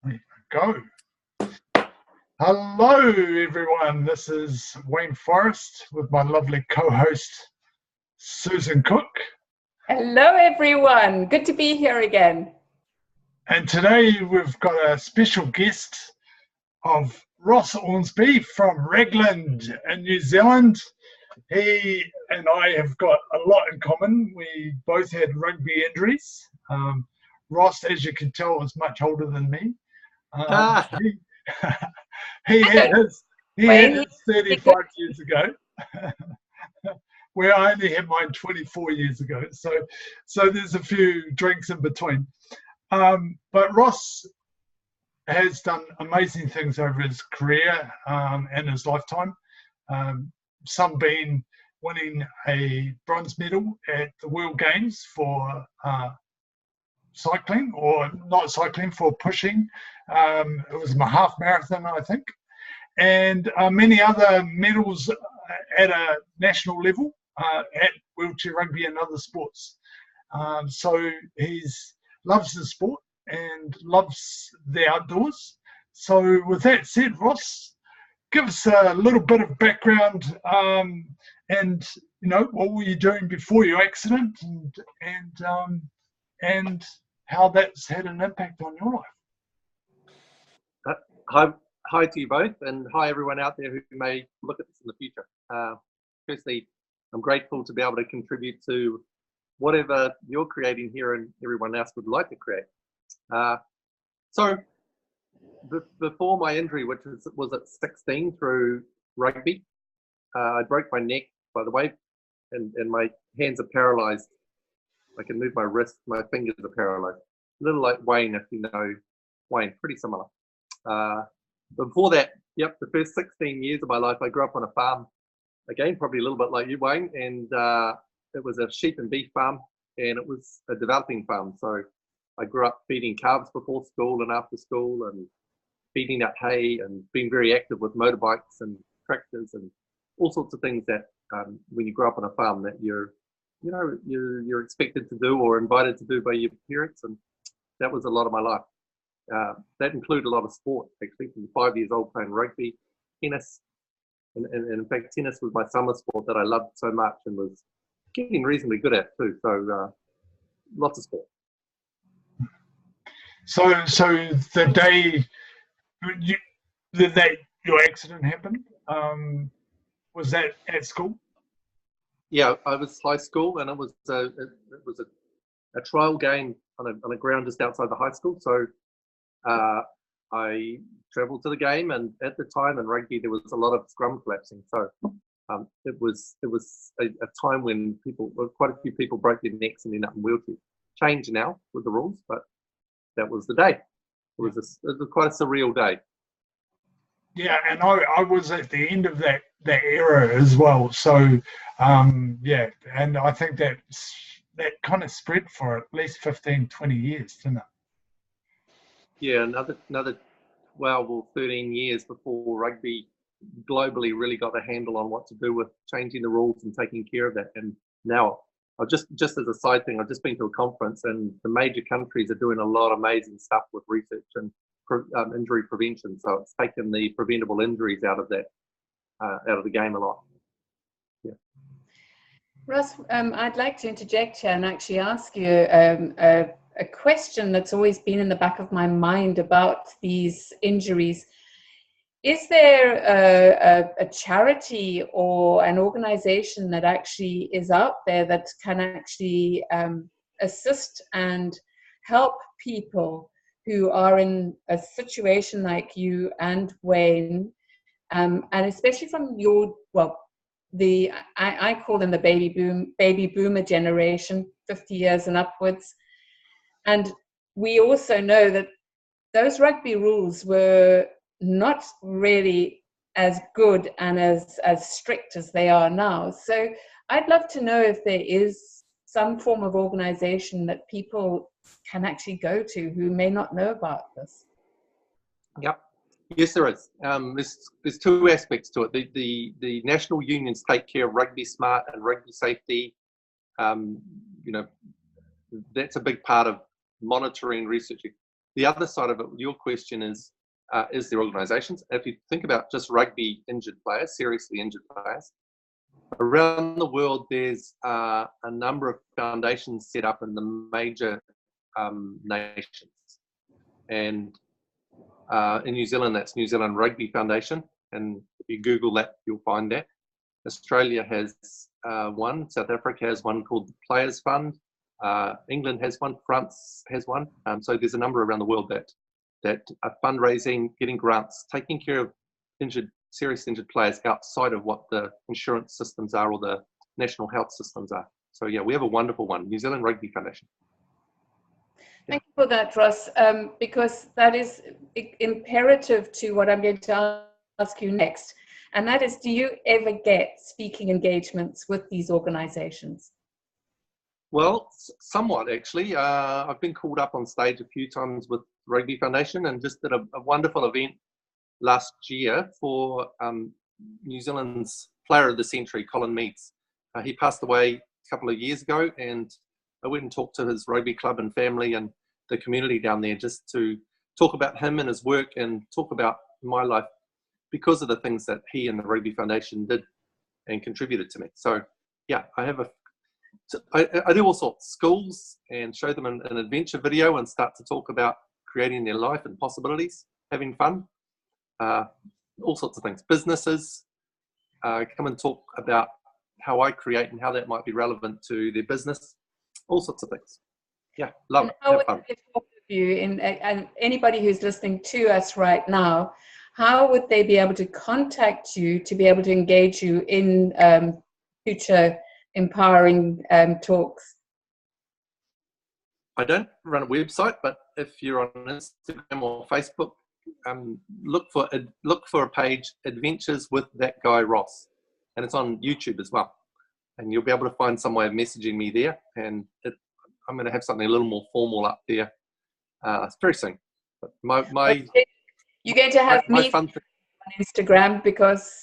There you go. Hello, everyone. This is Wayne Forrest with my lovely co-host, Susan Cook. Hello, everyone. Good to be here again. And today we've got a special guest of Ross Ormsby from Raglan in New Zealand. He and I have got a lot in common. We both had rugby injuries. Ross, as you can tell, is much older than me. He had his 35 years ago, where I only had mine 24 years ago. So there's a few drinks in between. But Ross has done amazing things over his career and his lifetime. Some being winning a bronze medal at the World Games for cycling, or not cycling, for pushing. It was a half marathon, I think, and many other medals at a national level at wheelchair rugby and other sports. So he loves the sport and loves the outdoors. So with that said, Ross, give us a little bit of background, and what were you doing before your accident, and how that's had an impact on your life. Hi to you both, and hi everyone out there who may look at this in the future. Firstly, I'm grateful to be able to contribute to whatever you're creating here and everyone else would like to create. So before my injury, which was at 16 through rugby, I broke my neck, by the way, and my hands are paralyzed. I can move my wrist, my fingers are paralyzed. A little like Wayne, if you know Wayne, pretty similar. Before that, the first 16 years of my life, I grew up on a farm. Again, probably a little bit like you, Wayne, and it was a sheep and beef farm, and it was a developing farm. So I grew up feeding calves before school and after school, and feeding out hay, and being very active with motorbikes and tractors and all sorts of things that when you grow up on a farm that you're expected to do or invited to do by your parents, and that was a lot of my life. That included a lot of sport, actually, from 5 years old playing rugby, tennis, and in fact tennis was my summer sport that I loved so much and was getting reasonably good at too. So lots of sport. So the day that your accident happened, was that at school? Yeah, I was high school, and it was a trial game on a ground just outside the high school. So I travelled to the game, and at the time in rugby there was a lot of scrum collapsing. So it was a time when quite a few people broke their necks and ended up in wheelchairs. Changed now with the rules, but that was the day. It was quite a surreal day. Yeah, and I was at the end of that era as well. So and I think that kind of spread for at least 15, 20 years, didn't it? Yeah, another 12 or 13 years before rugby globally really got a handle on what to do with changing the rules and taking care of that. And now, just as a side thing, I've just been to a conference, and the major countries are doing a lot of amazing stuff with research and injury prevention. So it's taken the preventable injuries out of the game a lot. Yeah. Russ, I'd like to interject here and actually ask you a question that's always been in the back of my mind about these injuries. Is there a charity or an organization that actually is out there that can actually assist and help people who are in a situation like you and Wayne, and especially from I call them the baby boomer generation, 50 years and upwards. And we also know that those rugby rules were not really as good and as strict as they are now. So I'd love to know if there is some form of organization that people can actually go to who may not know about this. Yep. Yes, there is. There's two aspects to it. The national unions take care of Rugby Smart and Rugby Safety. That's a big part of monitoring, researching. the other side of it, your question is there organisations? If you think about just rugby injured players, seriously injured players, around the world, there's a number of foundations set up in the major nations. And in New Zealand, that's New Zealand Rugby Foundation. And if you Google that, you'll find that. Australia has one. South Africa has one called the Players Fund. England has one. France has one. So there's a number around the world that are fundraising, getting grants, taking care of seriously injured players outside of what the insurance systems are or the national health systems are. So yeah, we have a wonderful one, New Zealand Rugby Foundation. Thank you for that, Ross, because that is imperative to what I'm going to ask you next. And that is, do you ever get speaking engagements with these organizations? Well, somewhat actually. I've been called up on stage a few times with Rugby Foundation and just did a wonderful event last year for New Zealand's Player of the Century, Colin Meads. He passed away a couple of years ago, and I went and talked to his rugby club and family and the community down there just to talk about him and his work and talk about my life because of the things that he and the Rugby Foundation did and contributed to me. So yeah, I do all sorts, schools, and show them an adventure video and start to talk about creating their life and possibilities, having fun, all sorts of things. Businesses come and talk about how I create and how that might be relevant to their business, all sorts of things. Yeah, love it. How would they talk to you, and anybody who's listening to us right now, how would they be able to contact you to be able to engage you in future empowering talks? I don't run a website, but if you're on Instagram or Facebook, look for a page, Adventures with That Guy Ross, and it's on YouTube as well. And you'll be able to find some way of messaging me there. And I'm going to have something a little more formal up there very soon. But you're going to have me on Instagram, because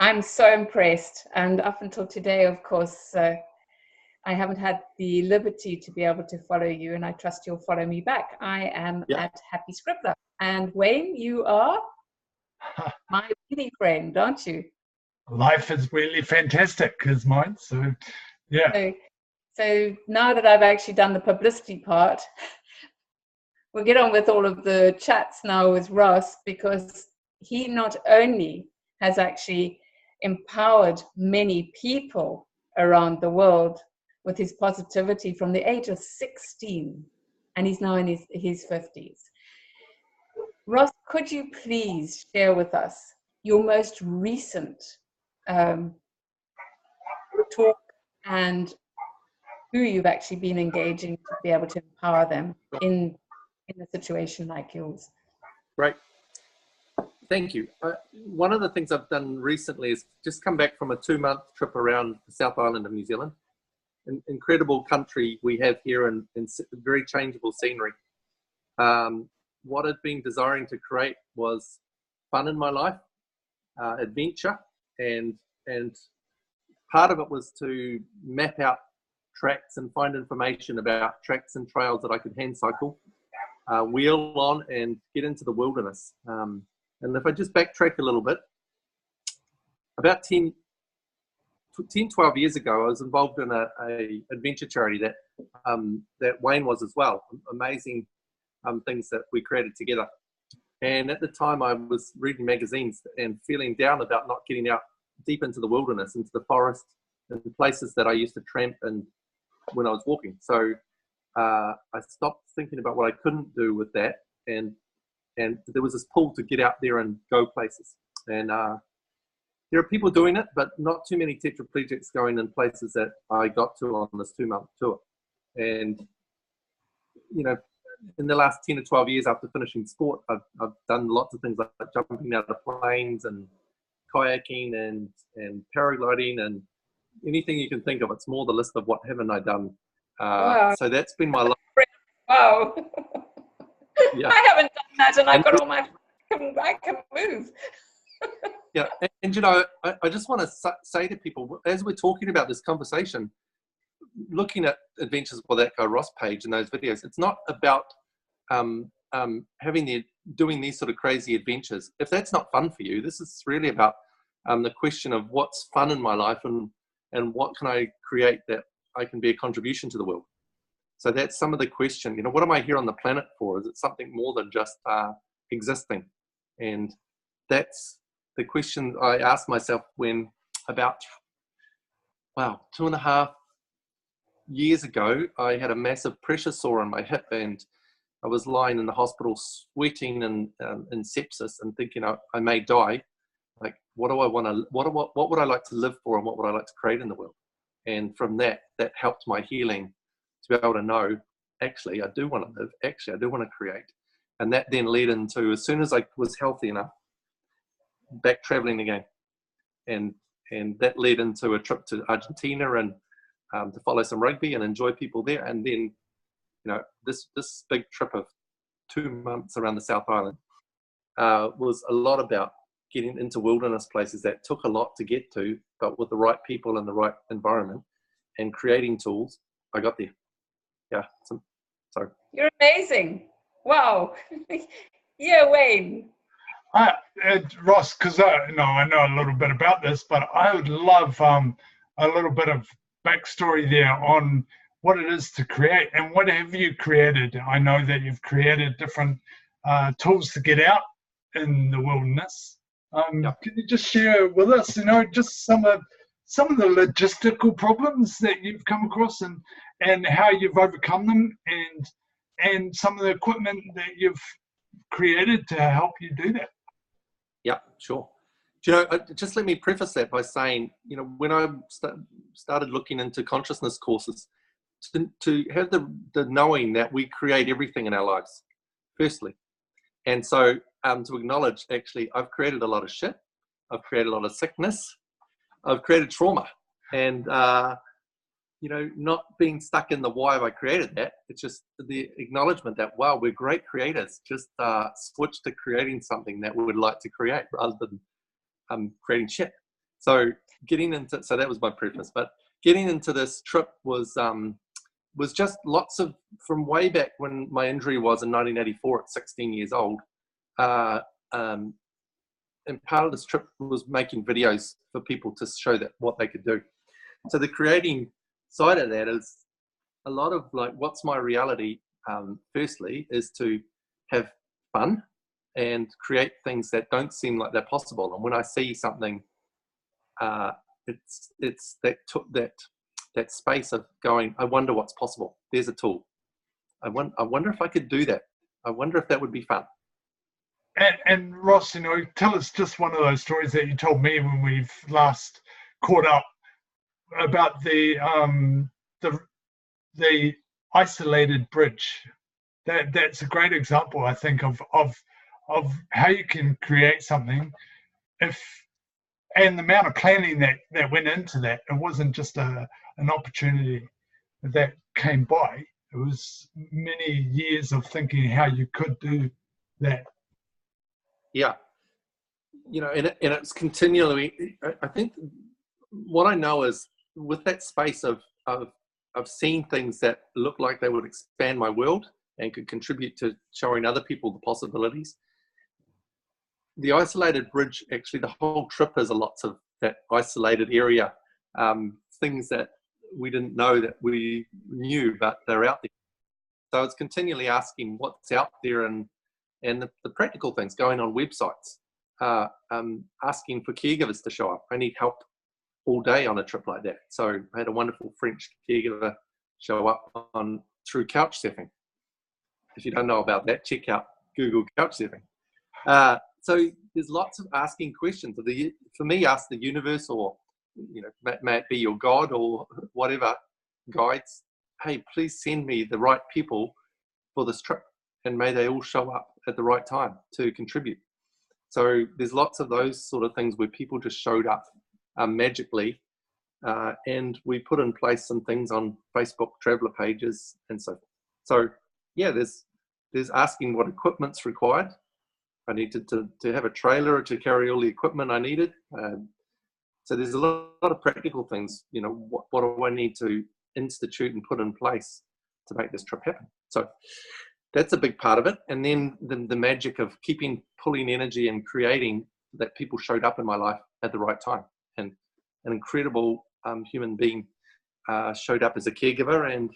I'm so impressed. And up until today, of course, I haven't had the liberty to be able to follow you, and I trust you'll follow me back. I am at Happy Scribbler. And Wayne, you are my really friend, aren't you? Life is really fantastic, is mine. So, yeah. So now that I've actually done the publicity part, we'll get on with all of the chats now with Ross, because he not only has actually empowered many people around the world with his positivity from the age of 16, and he's now in his 50s. Ross, could you please share with us your most recent talk and who you've actually been engaging to be able to empower them in a situation like yours? Right. Thank you. One of the things I've done recently is just come back from a 2-month trip around the South Island of New Zealand. An incredible country we have here, and very changeable scenery. What I'd been desiring to create was fun in my life, adventure, and part of it was to map out tracks and find information about tracks and trails that I could hand cycle, wheel on, and get into the wilderness. And if I just backtrack a little bit, about 10, 12 years ago, I was involved in a adventure charity that Wayne was as well. Amazing things that we created together. And at the time, I was reading magazines and feeling down about not getting out deep into the wilderness, into the forest, and the places that I used to tramp and when I was walking. So I stopped thinking about what I couldn't do with that, and there was this pull to get out there and go places. And there are people doing it, but not too many tetraplegics going in places that I got to on this 2-month tour. And, you know, in the last 10 to 12 years after finishing sport, I've done lots of things like jumping out of planes and kayaking and paragliding and anything you can think of. It's more the list of what haven't I done. Wow. So that's been my life. Wow. Yeah. I haven't done that, and I've got all my, I can move. Yeah, and you know, I just want to say to people, as we're talking about this conversation, looking at Adventures with That Guy Ross page and those videos, it's not about doing these sort of crazy adventures, if that's not fun for you, this is really about the question of what's fun in my life, and what can I create that I can be a contribution to the world. So that's some of the question, what am I here on the planet for? Is it something more than just existing? And that's the question I asked myself when about, 2.5 years ago, I had a massive pressure sore on my hip, and I was lying in the hospital sweating and in sepsis and thinking I may die. Like, what do I want to, what would I like to live for, and what would I like to create in the world? And from that helped my healing to be able to know, actually, I do want to live. Actually, I do want to create. And that then led into, as soon as I was healthy enough, back traveling again. And that led into a trip to Argentina and to follow some rugby and enjoy people there. And then, this big trip of 2 months around the South Island was a lot about getting into wilderness places that took a lot to get to, but with the right people and the right environment and creating tools, I got there. Yeah. So you're amazing. Wow. Yeah, Wayne. Ross, because I know a little bit about this, but I would love a little bit of backstory there on what it is to create, and what have you created? I know that you've created different tools to get out in the wilderness. Can you just share with us, just some of the logistical problems that you've come across, and how you've overcome them, and some of the equipment that you've created to help you do that? Yeah, sure. Just let me preface that by saying, when I started looking into consciousness courses, to have the knowing that we create everything in our lives, firstly. And so to acknowledge, actually, I've created a lot of shit. I've created a lot of sickness. I've created trauma. And, not being stuck in the why have I created that. It's just the acknowledgement that, wow, we're great creators. Just switch to creating something that we would like to create rather than creating shit. So that was my preface. But getting into this trip was just lots of, from way back when my injury was in 1984 at 16 years old. And part of this trip was making videos for people to show that what they could do. So the creating side of that is a lot of like, what's my reality? Firstly, is to have fun and create things that don't seem like they're possible. And when I see something, it's that space of going, I wonder what's possible. There's a tool. I wonder if I could do that. I wonder if that would be fun. And Ross, tell us just one of those stories that you told me when we've last caught up about the isolated bridge. That's a great example, I think, of how you can create something and the amount of planning that went into that. It wasn't just an opportunity that came by. It was many years of thinking how you could do that. Yeah. And it's continually, I think what I know is with that space of seeing things that look like they would expand my world and could contribute to showing other people the possibilities. The isolated bridge, actually, the whole trip is a lot of that isolated area, things that we didn't know that we knew, but they're out there. So it's continually asking what's out there and the practical things, going on websites, asking for caregivers to show up. I need help all day on a trip like that. So I had a wonderful French caregiver show up through couch surfing. If you don't know about that, check out Google couch surfing. So there's lots of asking questions. For me, ask the universe, or may it be your God or whatever guides. Hey, please send me the right people for this trip, and may they all show up at the right time to contribute. So there's lots of those sort of things where people just showed up magically, and we put in place some things on Facebook traveler pages and so forth. So yeah, there's asking what equipment's required. I needed to have a trailer to carry all the equipment I needed. So there's a lot of practical things. What do I need to institute and put in place to make this trip happen? So that's a big part of it. And then the magic of pulling energy and creating, that people showed up in my life at the right time. And an incredible human being showed up as a caregiver, and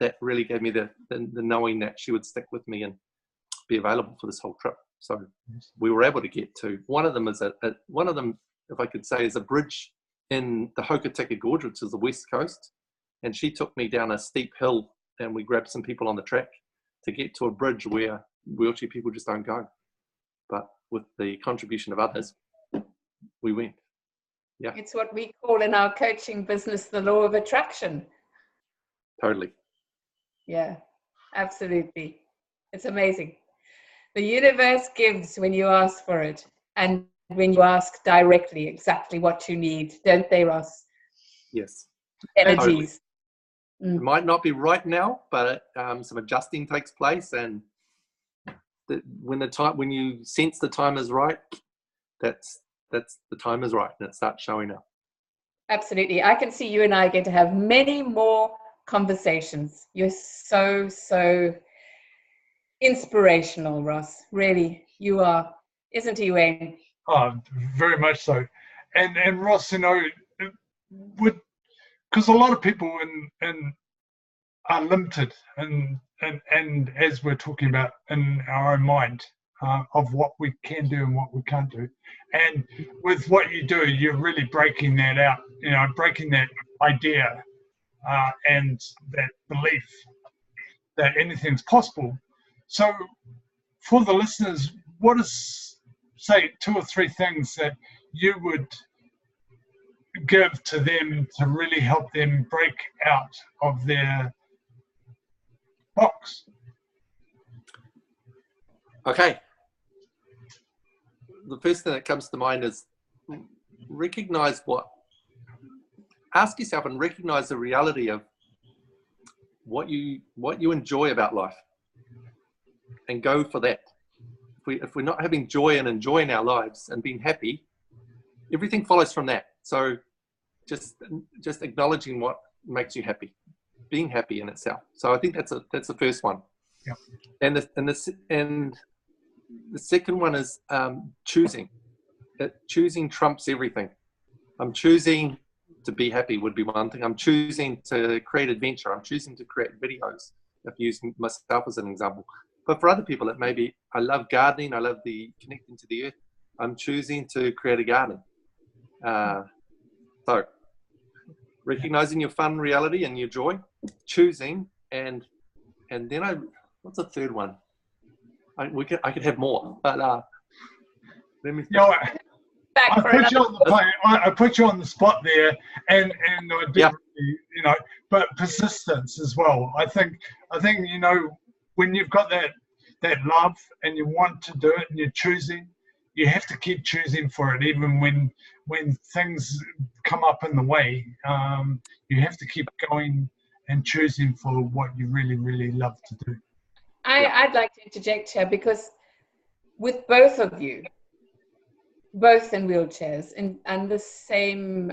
that really gave me the knowing that she would stick with me and be available for this whole trip. So we were able to get to one of them. If I could say, is a bridge in the Hokitika Gorge, which is the west coast, and she took me down a steep hill, and we grabbed some people on the track to get to a bridge where wheelchair people just don't go. But with the contribution of others, we went. Yeah, it's what we call in our coaching business the law of attraction. Totally. Yeah, absolutely. It's amazing. The universe gives when you ask for it, and when you ask directly exactly what you need, don't they, Ross? Yes. Energies. Totally. It might not be right now, but some adjusting takes place, and when you sense the time is right, that's the time is right, and it starts showing up. Absolutely. I can see you and I are going to have many more conversations. You're so inspirational, Ross. Really, you are. Isn't he, Wayne? Oh, very much so. And Ross, because a lot of people are limited and as we're talking about in our own mind of what we can do and what we can't do. And with what you do, you're really breaking that out, breaking that idea and that belief that anything's possible. So for the listeners, what is, say, 2 or 3 things that you would give to them to really help them break out of their box? Okay. The first thing that comes to mind is ask yourself and recognize the reality of what you enjoy about life, and go for that. If we're not having joy and enjoying our lives and being happy, everything follows from that. So just acknowledging what makes you happy, being happy in itself. So I think that's the first one. Yep. And the second one is choosing. Choosing trumps everything. I'm choosing to be happy would be one thing. I'm choosing to create adventure. I'm choosing to create videos, if using myself as an example. But for other people, it may be, I love gardening. I love the connecting to the earth. I'm choosing to create a garden. So recognizing your fun reality and your joy, choosing, and then what's the third one? I could have more, but let me think. I put you on the plane. I put you on the spot there, and I did, but persistence as well. I think when you've got that love and you want to do it and you're choosing, you have to keep choosing for it, even when things come up in the way. You have to keep going and choosing for what you really, really love to do. I'd like to interject here, because with both of you, both in wheelchairs and the same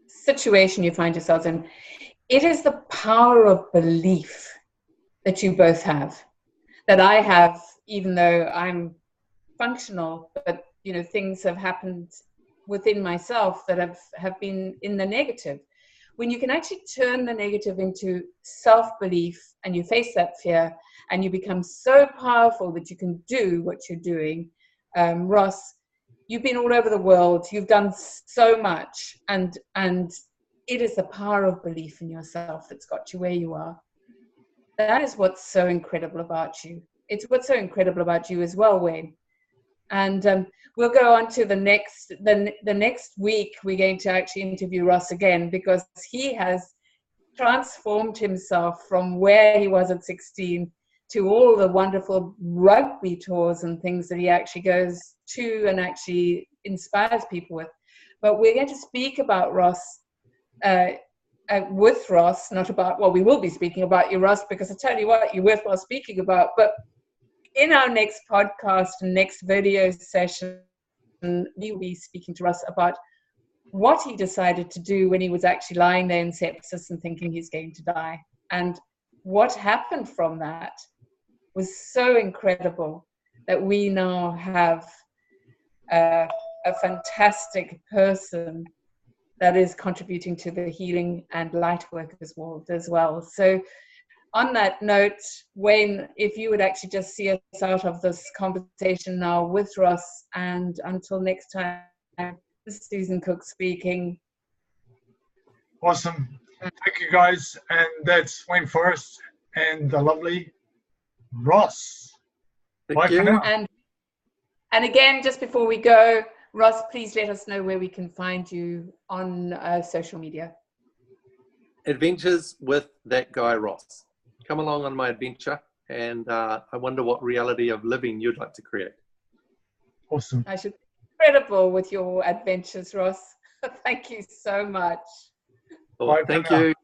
situation you find yourselves in, it is the power of belief that you both have, that I have, even though I'm functional, but things have happened within myself that have been in the negative. When you can actually turn the negative into self-belief, and you face that fear, and you become so powerful that you can do what you're doing. Ross, you've been all over the world. You've done so much, and it is the power of belief in yourself that's got you where you are. That is what's so incredible about you. It's what's so incredible about you as well, Wayne. And we'll go on to the next week. We're going to actually interview Ross again, because he has transformed himself from where he was at 16 to all the wonderful rugby tours and things that he actually goes to and actually inspires people with. But we're going to speak about Ross with Ross, not about, well, we will be speaking about you, Ross, because I tell you what, you're worthwhile speaking about. But in our next podcast and next video session, we'll be speaking to Ross about what he decided to do when he was actually lying there in sepsis and thinking he's going to die, and what happened from that. was so incredible that we now have a fantastic person that is contributing to the healing and light workers world as well. So on that note, Wayne, if you would actually just see us out of this conversation now with Ross, and until next time, this is Susan Cook speaking. Awesome. Thank you, guys. And that's Wayne Forrest and the lovely Ross. Bye for now. And again, just before we go, Ross, please let us know where we can find you on social media. Adventures with that guy, Ross. Come along on my adventure, and I wonder what reality of living you'd like to create. Awesome. I should be incredible with your adventures, Ross. Thank you so much. Well, thank you.